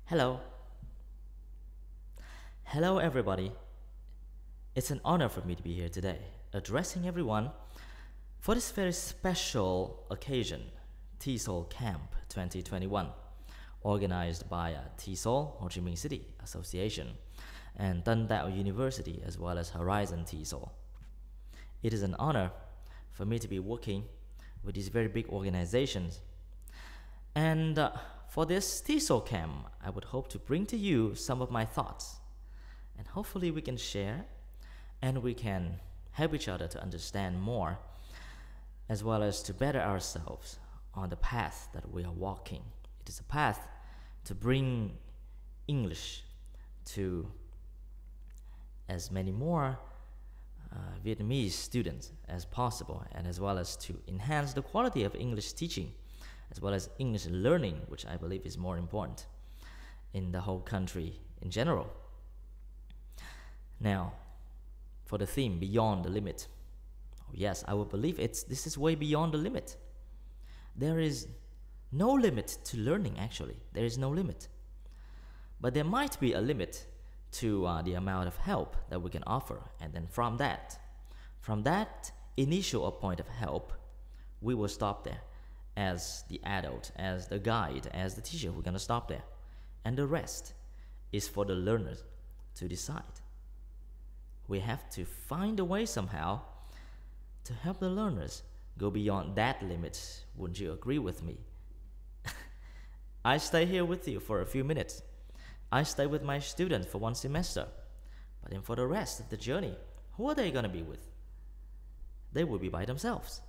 Hello. Hello, everybody. It's an honor for me to be here today, addressing everyone for this very special occasion, TESOL Camp 2021, organized by TESOL Ho Chi Minh City Association and Tan Tao University, as well as Horizon TESOL. It is an honor for me to be working with these very big organizations. And for this TESOL Camp, I would hope to bring to you some of my thoughts. And hopefully we can share and we can help each other to understand more, as well as to better ourselves on the path that we are walking. It is a path to bring English to as many more Vietnamese students as possible, and as well as to enhance the quality of English teaching, as well as English learning, which I believe is more important in the whole country in general. Now, for the theme, Beyond the Limit. Oh, yes, I would believe this is way beyond the limit. There is no limit to learning, actually. There is no limit. But there might be a limit to the amount of help that we can offer. And then from that initial point of help, we will stop there. As the adult, as the guide, as the teacher, we're going to stop there. And the rest is for the learners to decide. We have to find a way somehow to help the learners go beyond that limit. Wouldn't you agree with me? I stay here with you for a few minutes. I stay with my students for one semester. But then for the rest of the journey, who are they going to be with? They will be by themselves.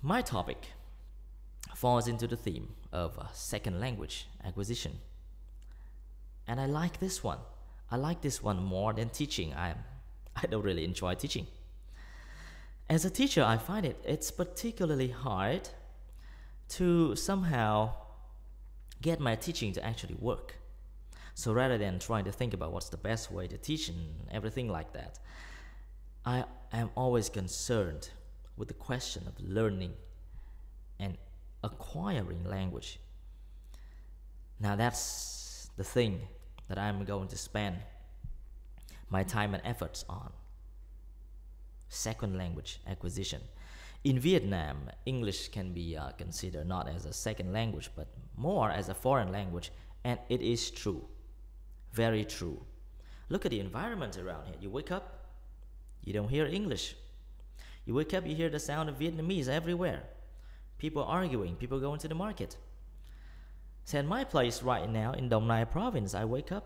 My topic falls into the theme of second language acquisition. And I like this one. I like this one more than teaching. I don't really enjoy teaching. As a teacher, I find it's particularly hard to somehow get my teaching to actually work. So rather than trying to think about what's the best way to teach and everything like that, I am always concerned with the question of learning and acquiring language. Now that's the thing that I'm going to spend my time and efforts on. Second language acquisition. In Vietnam, English can be considered not as a second language, but more as a foreign language, and it is true. Very true. Look at the environment around here. You wake up, you don't hear English. You wake up, you hear the sound of Vietnamese everywhere. People arguing, people going to the market. So at my place right now in Dong Nai province, I wake up,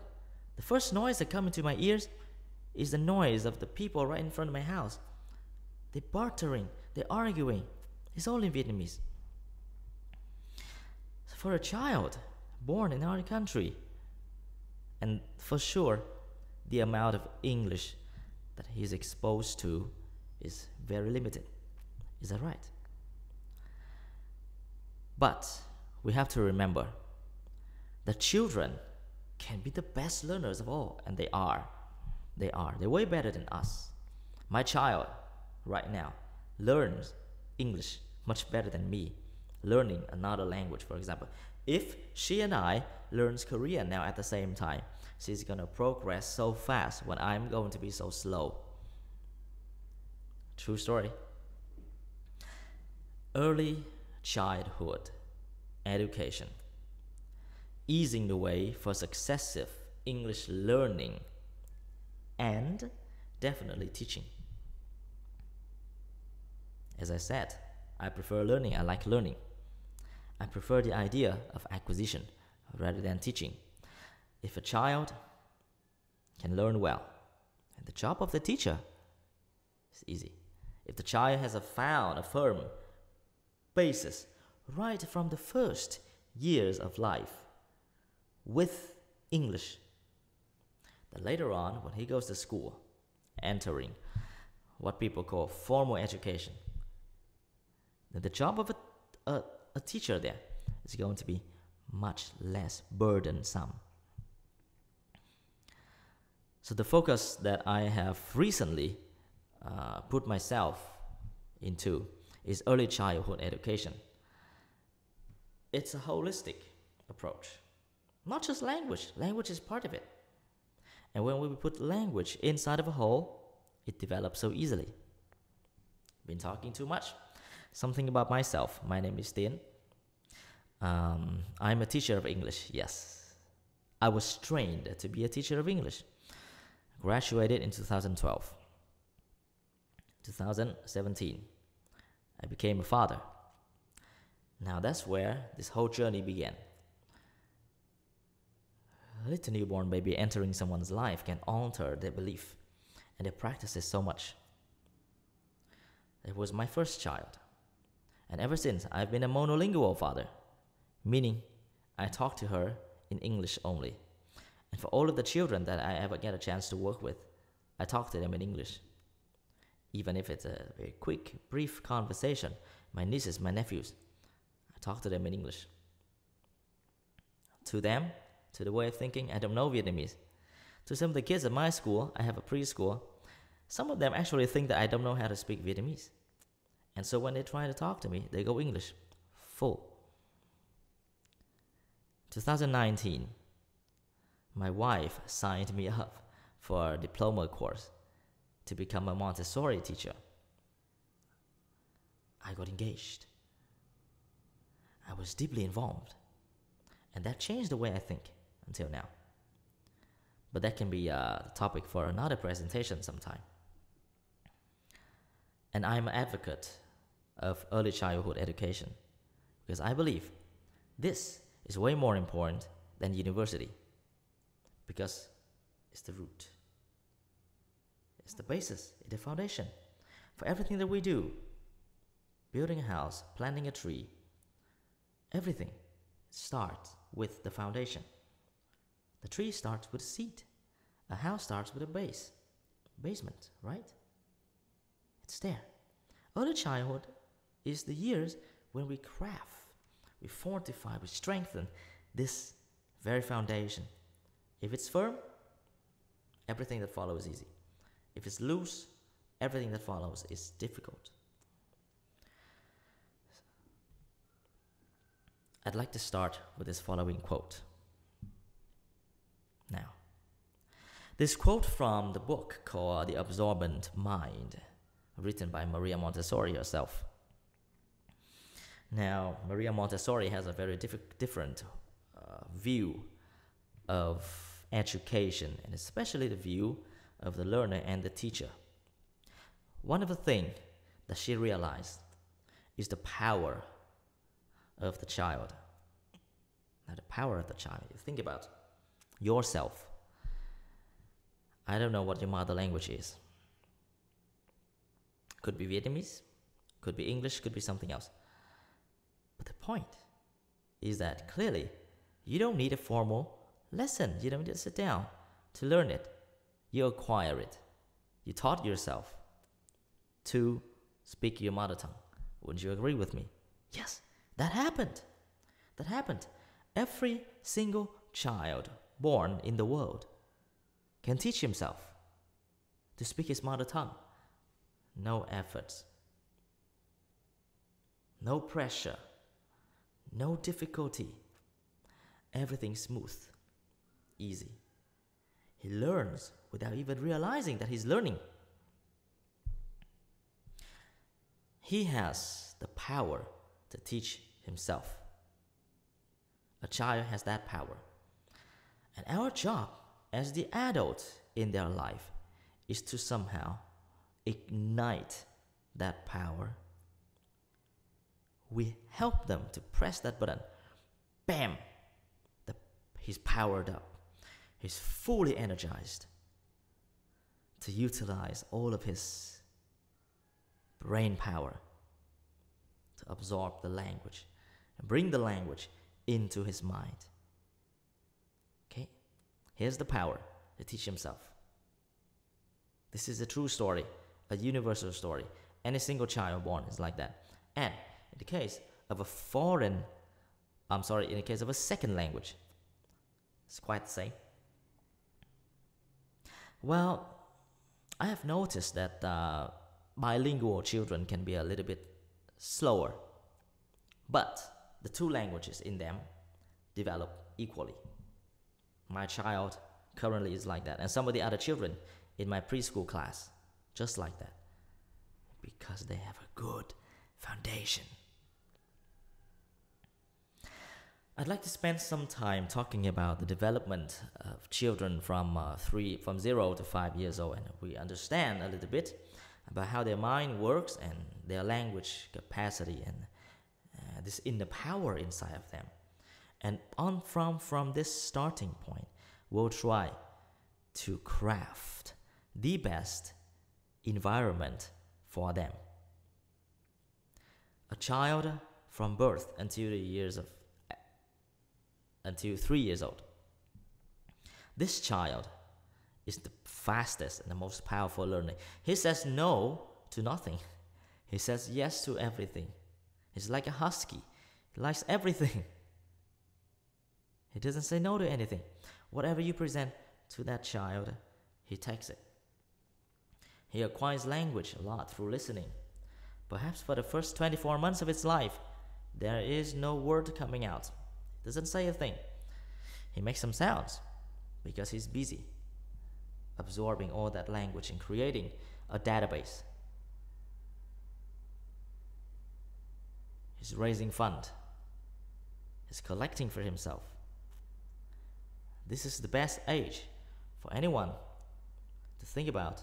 the first noise that comes into my ears is the noise of the people right in front of my house. They're bartering, they're arguing. It's all in Vietnamese. So for a child born in our country, and for sure, the amount of English that he's exposed to is very limited. Is that right? But we have to remember that children can be the best learners of all, and they are. They're way better than us. My child right now learns English much better than me, learning another language, for example. If she and I learns Korean now at the same time, she's gonna progress so fast when I'm going to be so slow. True story. Early childhood education, easing the way for successive English learning, and definitely teaching. As I said, I prefer learning. I like learning. I prefer the idea of acquisition rather than teaching. If a child can learn well, and the job of the teacher is easy. If the child has found a firm basis right from the first years of life with English, then later on, when he goes to school, entering what people call formal education, then the job of a teacher there is going to be much less burdensome. So the focus that I have recently put myself into is early childhood education. It's a holistic approach. Not just language. Language is part of it. And when we put language inside of a whole, it develops so easily. Been talking too much. Something about myself. My name is Tien. I'm a teacher of English, yes. I was trained to be a teacher of English. Graduated in 2012. 2017, I became a father. Now that's where this whole journey began. A little newborn baby entering someone's life can alter their belief and their practices so much. It was my first child. And ever since, I've been a monolingual father, meaning I talk to her in English only. And for all of the children that I ever get a chance to work with, I talk to them in English. Even if it's a very quick, brief conversation, my nieces, my nephews, I talk to them in English. To them, to the way of thinking, I don't know Vietnamese. To some of the kids at my school, I have a preschool, some of them actually think that I don't know how to speak Vietnamese. And so when they try to talk to me, they go English, full. 2019, my wife signed me up for a diploma course to become a Montessori teacher. I got engaged. I was deeply involved. And that changed the way I think until now. But that can be a topic for another presentation sometime. And I'm an advocate of early childhood education because I believe this is way more important than university because it's the root. It's the basis, it's the foundation for everything that we do. Building a house, planting a tree, everything starts with the foundation. The tree starts with a seed. A house starts with a basement, right? It's there. Early childhood is the years when we craft, we fortify, we strengthen this very foundation. If it's firm, everything that follows is easy. If it's loose, everything that follows is difficult. I'd like to start with this following quote. Now, this quote from the book called The Absorbent Mind, written by Maria Montessori herself. Now, Maria Montessori has a very different view of education, and especially the view of the learner and the teacher. One of the things that she realized is the power of the child. Now, the power of the child. You think about yourself. I don't know what your mother language is. Could be Vietnamese, could be English, could be something else. But the point is that clearly you don't need a formal lesson. You don't need to sit down to learn it. You acquire it. You taught yourself to speak your mother tongue. Wouldn't you agree with me? Yes, that happened. That happened. Every single child born in the world can teach himself to speak his mother tongue. No efforts, no pressure, no difficulty. Everything smooth, easy. He learns without even realizing that he's learning. He has the power to teach himself. A child has that power. And our job as the adult in their life is to somehow ignite that power. We help them to press that button. Bam! He's powered up. He's fully energized to utilize all of his brain power to absorb the language and bring the language into his mind. Okay? Here's the power to teach himself. This is a true story, a universal story. Any single child born is like that. And in the case of a in the case of a second language, it's quite the same. Well, I have noticed that bilingual children can be a little bit slower, but the two languages in them develop equally. My child currently is like that, and some of the other children in my preschool class, just like that, because they have a good foundation. I'd like to spend some time talking about the development of children from 0 to 5 years old, and we understand a little bit about how their mind works and their language capacity and this inner power inside of them. And from this starting point, we'll try to craft the best environment for them. A child from birth until 3 years old. This child is the fastest and the most powerful learner. He says no to nothing. He says yes to everything. He's like a husky. He likes everything. He doesn't say no to anything. Whatever you present to that child, he takes it. He acquires language a lot through listening. Perhaps for the first 24 months of his life, there is no word coming out. He doesn't say a thing. He makes some sounds because he's busy absorbing all that language and creating a database. He's raising fund. He's collecting for himself. This is the best age for anyone to think about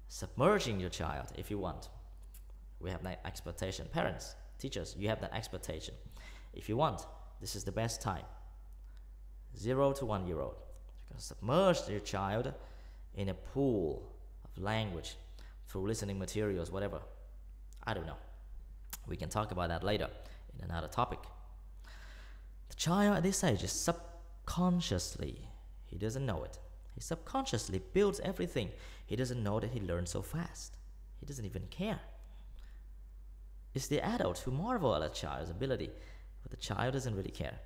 submerging your child if you want. We have that expectation. Parents, teachers, you have that expectation. If you want, this is the best time. 0 to 1 year old. You can submerge your child in a pool of language through listening materials, whatever. I don't know. We can talk about that later in another topic. The child at this age is subconsciously, he doesn't know it. He subconsciously builds everything. He doesn't know that he learns so fast. He doesn't even care. It's the adult who marvel at a child's ability, but the child doesn't really care.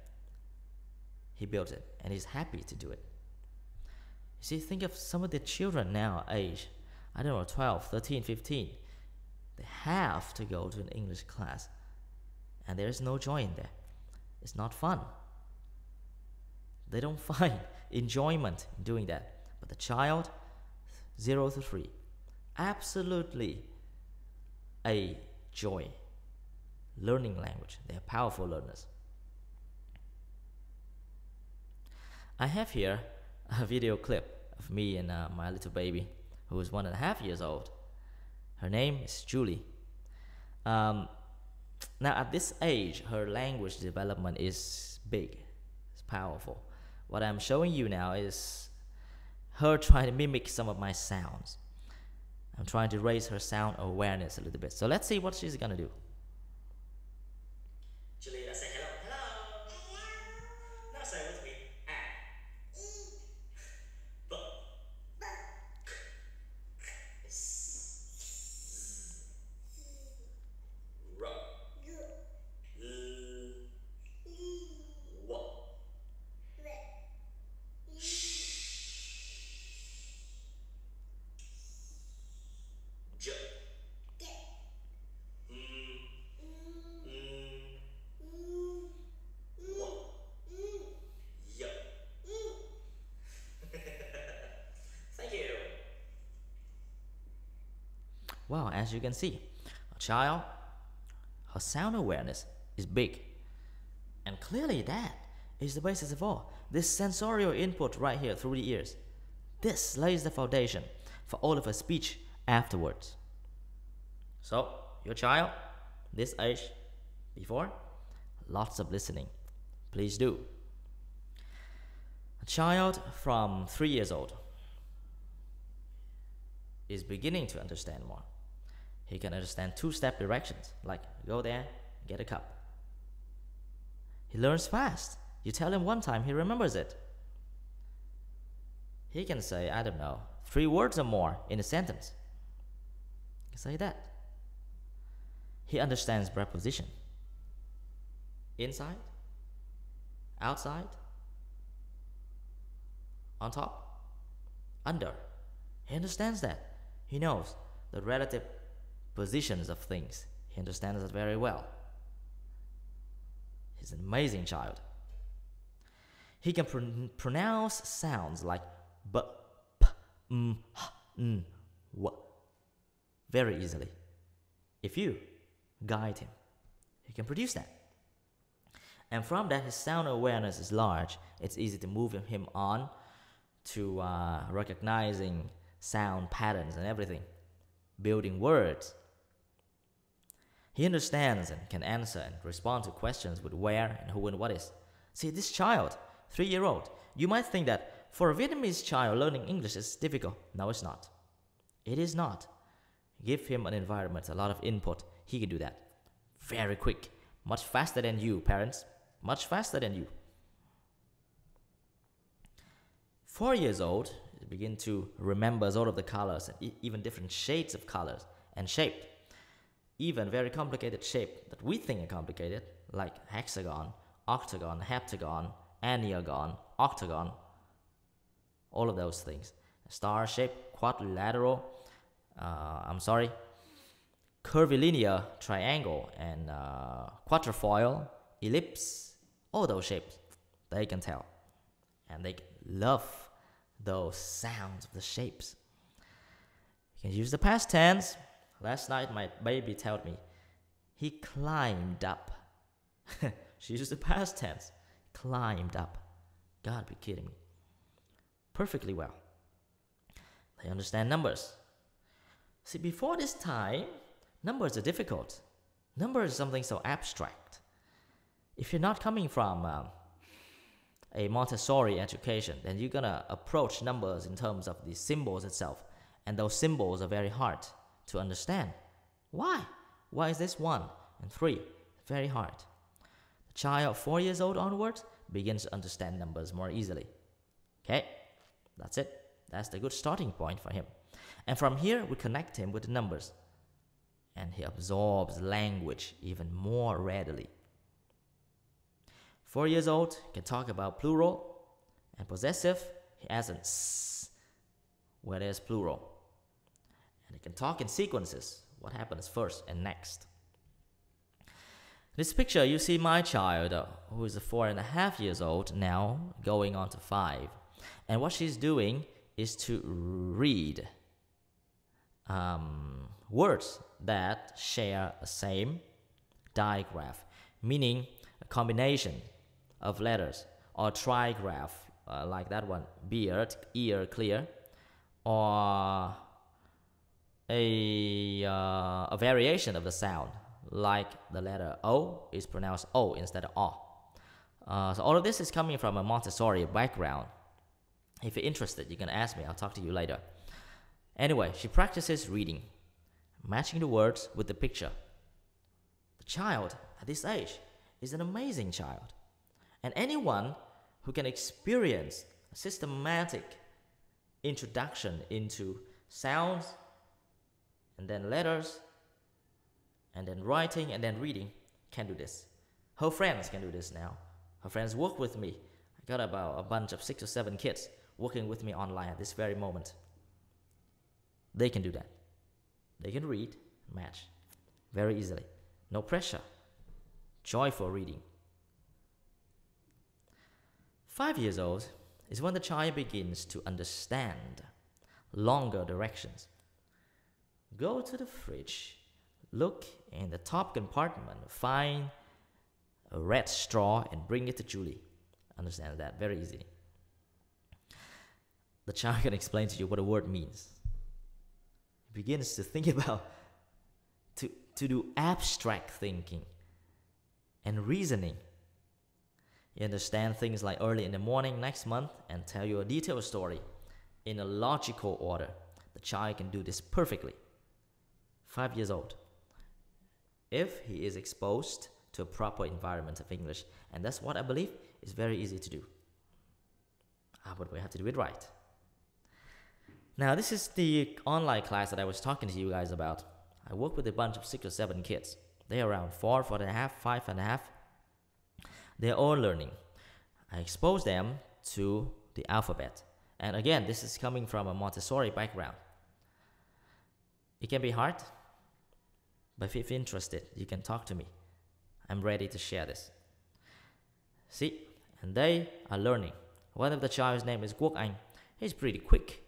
He built it, and he's happy to do it. You see, think of some of the children now, age, 12, 13, 15. They have to go to an English class, and there's no joy in there. It's not fun. They don't find enjoyment in doing that. But the child, 0 to 3, absolutely a joy. Learning language. They are powerful learners. I have here a video clip of me and my little baby who is 1.5 years old. Her name is Julie. Now at this age, her language development is big. It's powerful. What I'm showing you now is her trying to mimic some of my sounds. I'm trying to raise her sound awareness a little bit. So let's see what she's gonna do. Julie, let's say hello. Hello. Hello. Now say with me. Wow, as you can see, a child, her sound awareness is big. And clearly that is the basis of all. This sensorial input right here through the ears. This lays the foundation for all of her speech afterwards. So, your child, this age, before, lots of listening. Please do. A child from 3 years old is beginning to understand more. He can understand 2-step directions, like go there, get a cup. He learns fast. You tell him one time, he remembers it. He can say, 3 words or more in a sentence. He can say that. He understands preposition. Inside, outside, on top, under. He understands that. He knows the relative positions of things. He understands that very well. He's an amazing child. He can pronounce sounds like b, p, h, n, w very easily. If you guide him, he can produce that. And from that, his sound awareness is large. It's easy to move him on to recognizing sound patterns and everything, building words. He understands and can answer and respond to questions with where and who and what is. See, this child, 3-year-old, you might think that for a Vietnamese child, learning English is difficult. No, it's not. It is not. Give him an environment, a lot of input. He can do that. Very quick. Much faster than you, parents. Much faster than you. 4 years old, you begin to remember all of the colors and even different shades of colors and shape. Even very complicated shape that we think are complicated, like hexagon, octagon, heptagon, enneagon, octagon, all of those things. Star shape, quadrilateral, curvilinear, triangle, and quatrefoil, ellipse, all those shapes, they can tell. And they love those sounds of the shapes. You can use the past tense. Last night, my baby told me he climbed up. She used the past tense. Climbed up. God be kidding me. Perfectly well. They understand numbers. See, before this time, numbers are difficult. Numbers is something so abstract. If you're not coming from a Montessori education, then you're gonna approach numbers in terms of the symbols itself. And those symbols are very hard to understand. Why? Why is this 1 and 3? Very hard. The child 4 years old onwards begins to understand numbers more easily. Okay, that's it. That's the good starting point for him. And from here, we connect him with the numbers. And he absorbs language even more readily. 4 years old, can talk about plural and possessive. He adds an s where there's plural. And he can talk in sequences, what happens first and next. This picture, you see my child, who is 4.5 years old now, going on to 5. And what she's doing is to read words that share the same digraph, meaning a combination of letters, or trigraph, like that one, beard, ear, clear, or a variation of the sound, like the letter O is pronounced O instead of O. So all of this is coming from a Montessori background. If you're interested, you can ask me. I'll talk to you later. Anyway, she practices reading, matching the words with the picture. The child at this age is an amazing child. And anyone who can experience a systematic introduction into sounds, and then letters, and then writing, and then reading, can do this. Her friends can do this now. Her friends work with me. I got about a bunch of 6 or 7 kids working with me online at this very moment. They can do that. They can read, match, very easily. No pressure. Joyful reading. 5 years old is when the child begins to understand longer directions. Go to the fridge, look in the top compartment, find a red straw and bring it to Julie. Understand that very easily. The child can explain to you what a word means. He begins to think about, to do abstract thinking and reasoning. You understand things like early in the morning next month and tell you a detailed story in a logical order. The child can do this perfectly. 5 years old. If he is exposed to a proper environment of English, and that's what I believe is very easy to do. But we have to do it right. Now, this is the online class that I was talking to you guys about. I work with a bunch of 6 or 7 kids. They're around 4, 4.5, 5.5. They're all learning. I expose them to the alphabet. And again, this is coming from a Montessori background. It can be hard, but if you're interested, you can talk to me. I'm ready to share this. See, and they are learning. One of the child's name is Quốc Anh. He's pretty quick.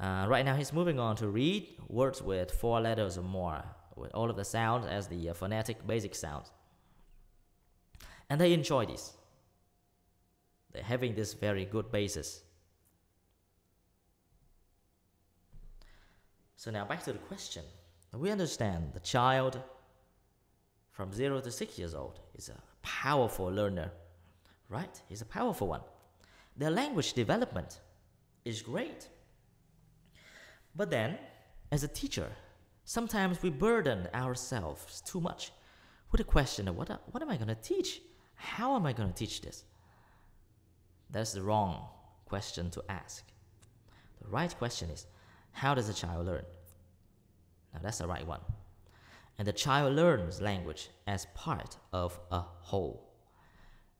Right now he's moving on to read words with 4 letters or more, with all of the sounds as the phonetic basic sounds. And they enjoy this. They're having this very good basis. So now back to the question. We understand the child from 0 to 6 years old is a powerful learner, right? He's a powerful one. Their language development is great. But then, as a teacher, sometimes we burden ourselves too much with the question of what am I going to teach? How am I going to teach this? That's the wrong question to ask. The right question is, how does a child learn? Now that's the right one. And the child learns language as part of a whole.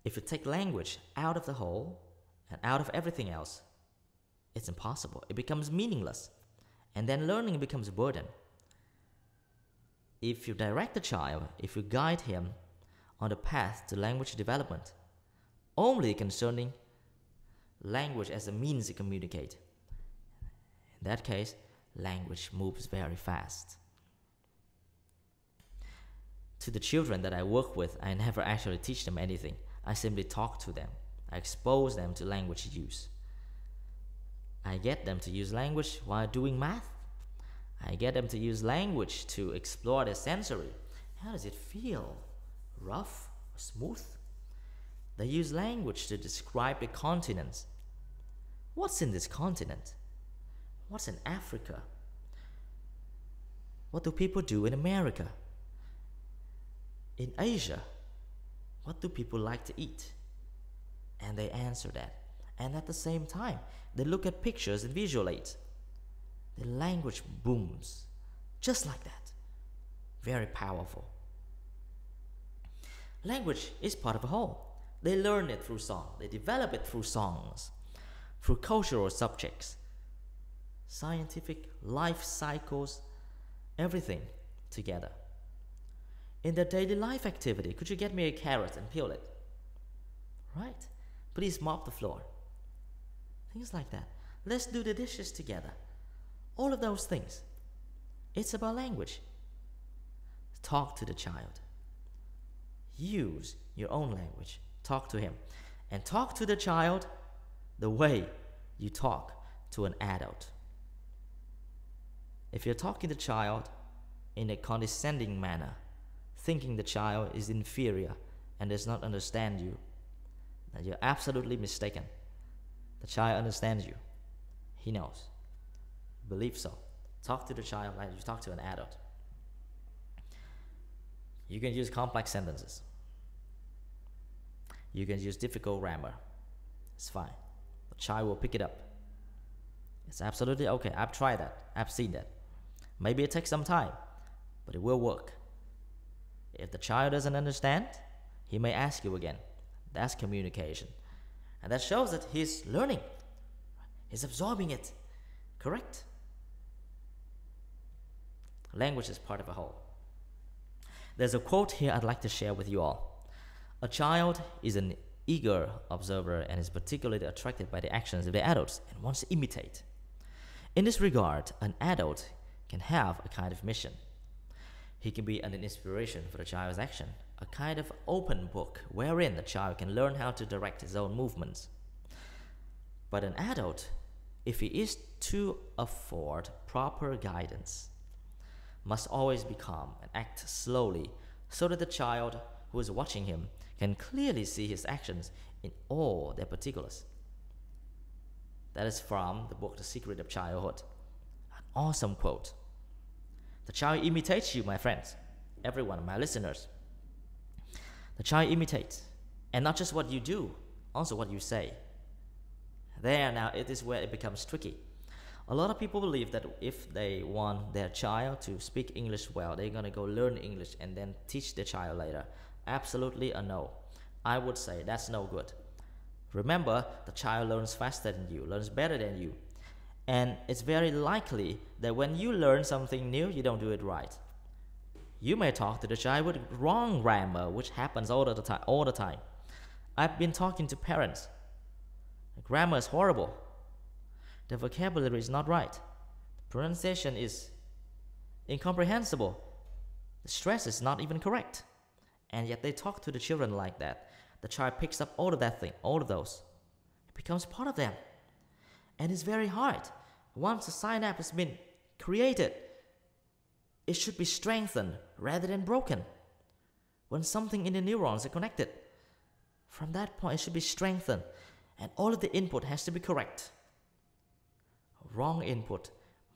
If you take language out of the whole and out of everything else, it's impossible. It becomes meaningless. And then learning becomes a burden. If you direct the child, if you guide him on the path to language development, only concerning language as a means to communicate, in that case, language moves very fast. To the children that I work with, I never actually teach them anything. I simply talk to them. I expose them to language use. I get them to use language while doing math. I get them to use language to explore their sensory. How does it feel? Rough or smooth? They use language to describe the continents. What's in this continent? What's in Africa? What do people do in America? In Asia, what do people like to eat? And they answer that. And at the same time, they look at pictures and visual aids. The language booms, just like that. Very powerful. Language is part of a whole. They learn it through song. They develop it through songs, through cultural subjects, scientific life cycles, everything together. In their daily life activity, could you get me a carrot and peel it? Right? Please mop the floor. Things like that. Let's do the dishes together. All of those things. It's about language. Talk to the child. Use your own language. Talk to him. And talk to the child the way you talk to an adult. If you're talking to the child in a condescending manner, thinking the child is inferior and does not understand you, then you're absolutely mistaken. The child understands you. He knows. Believe so. Talk to the child like you talk to an adult. You can use complex sentences. You can use difficult grammar. It's fine. The child will pick it up. It's absolutely okay. I've tried that. I've seen that. Maybe it takes some time, but it will work. If the child doesn't understand, he may ask you again. That's communication. And that shows that he's learning. He's absorbing it. Correct? Language is part of a whole. There's a quote here I'd like to share with you all. A child is an eager observer and is particularly attracted by the actions of the adults and wants to imitate. In this regard, an adult can have a kind of mission. He can be an inspiration for the child's action, a kind of open book wherein the child can learn how to direct his own movements. But an adult, if he is to afford proper guidance, must always be calm and act slowly so that the child who is watching him can clearly see his actions in all their particulars. That is from the book The Secret of Childhood. An awesome quote. The child imitates you, my friends, everyone, my listeners. The child imitates, and not just what you do, also what you say. There now, it is where it becomes tricky. A lot of people believe that if they want their child to speak English well, they're going to go learn English and then teach the child later. Absolutely a no. I would say that's no good. Remember, the child learns faster than you, learns better than you. And it's very likely that when you learn something new, you don't do it right. You may talk to the child with wrong grammar, which happens all the time. I've been talking to parents. The grammar is horrible. The vocabulary is not right. The pronunciation is incomprehensible. The stress is not even correct. And yet they talk to the children like that. The child picks up all of that thing, all of those. It becomes part of them. And it's very hard. Once a synapse has been created, it should be strengthened rather than broken. When something in the neurons are connected, from that point it should be strengthened, and all of the input has to be correct. Wrong input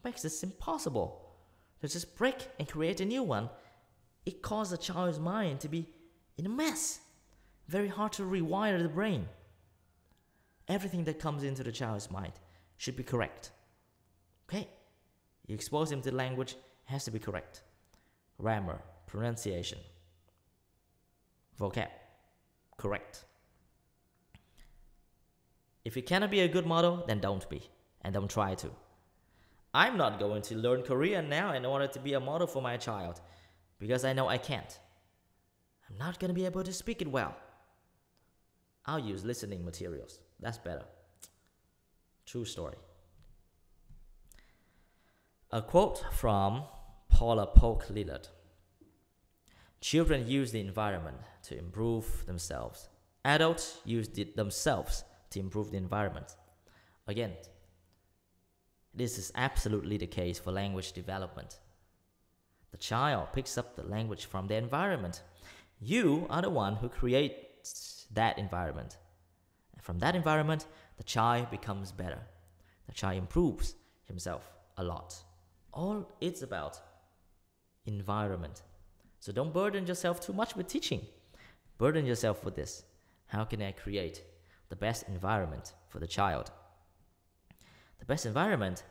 makes it impossible to just break and create a new one. It causes the child's mind to be in a mess. Very hard to rewire the brain. Everything that comes into the child's mind should be correct. Okay? You expose him to language, it has to be correct. Grammar, pronunciation, vocab, correct. If you cannot be a good model, then don't be, and don't try to. I'm not going to learn Korean now in order to be a model for my child, because I know I can't. I'm not going to be able to speak it well. I'll use listening materials. That's better. True story. A quote from Paula Polk-Lillard. Children use the environment to improve themselves. Adults use themselves to improve the environment. Again, this is absolutely the case for language development. The child picks up the language from the environment. You are the one who creates that environment. And from that environment, the child becomes better. The child improves himself a lot. All it's about environment. So don't burden yourself too much with teaching. Burden yourself with this. How can I create the best environment for the child? The best environment,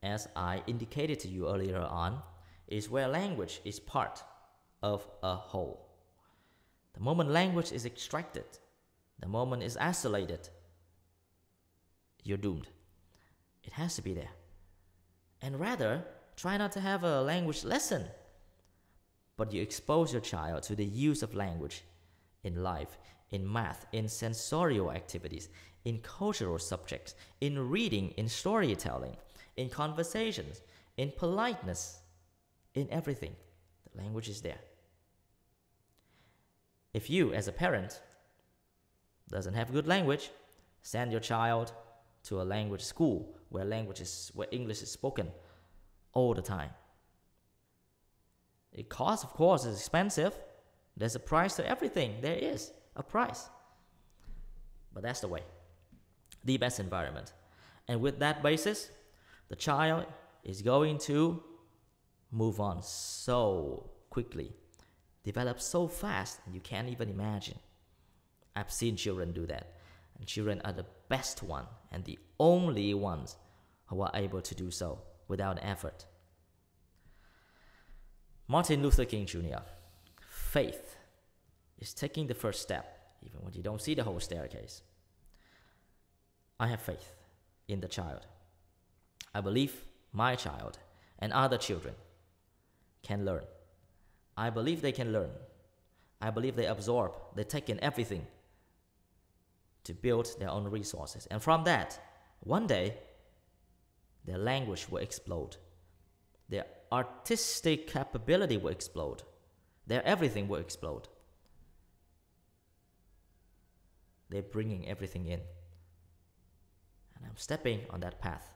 as I indicated to you earlier on, is where language is part of a whole. The moment language is extracted, the moment is isolated, you're doomed. It has to be there. And rather, try not to have a language lesson, but you expose your child to the use of language in life, in math, in sensorial activities, in cultural subjects, in reading, in storytelling, in conversations, in politeness, in everything. The language is there. If you, as a parent, doesn't have good language, send your child to a language school where English is spoken all the time. It costs, of course, it's expensive. There's a price to everything. There is a price. But that's the way. The best environment. And with that basis, the child is going to move on so quickly, develop so fast, you can't even imagine. I've seen children do that. And children are the best one and the only ones who are able to do so without effort. Martin Luther King Jr. Faith is taking the first step, even when you don't see the whole staircase. I have faith in the child. I believe my child and other children can learn. I believe they can learn. I believe they absorb, they take in everything to build their own resources. And from that, one day, their language will explode. Their artistic capability will explode. Their everything will explode. They're bringing everything in. And I'm stepping on that path.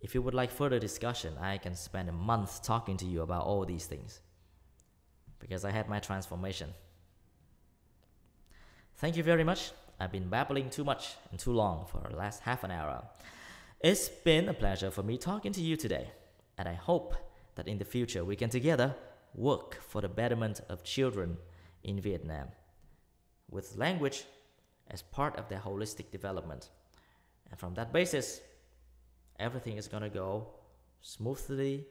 If you would like further discussion, I can spend a month talking to you about all these things, because I had my transformation. Thank you very much. I've been babbling too much and too long for the last half an hour. It's been a pleasure for me talking to you today, and I hope that in the future we can together work for the betterment of children in Vietnam, with language as part of their holistic development. And from that basis, everything is going to go smoothly,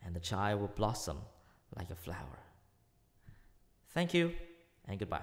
and the child will blossom like a flower. Thank you, and goodbye.